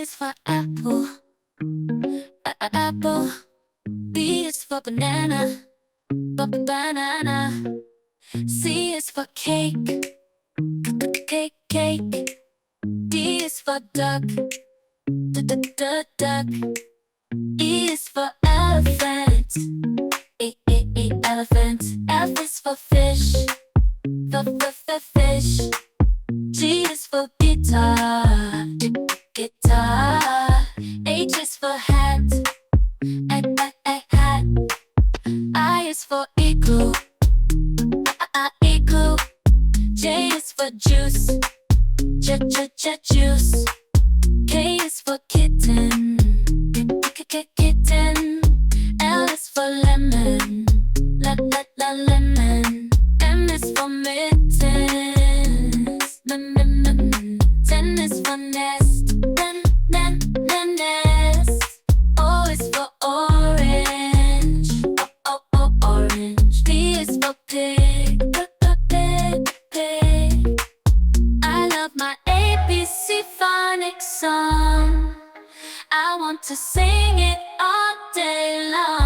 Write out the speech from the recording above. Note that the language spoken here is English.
is for apple, apple. B is for banana, banana. C is for cake, cake. D is for duck, duck. E is for elephant, elephant. F is for fish, fish. G is for guitar, guitar. H is for hat, hat. I is for igloo, igloo. J is for juice, juice. K is for kitten, kitten. L is for lemon, lemon. M is for mittens, N is for nest, nest. O is for orange, orange. P is for pig, pig. I love my ABC phonics song. I want to sing it all day long.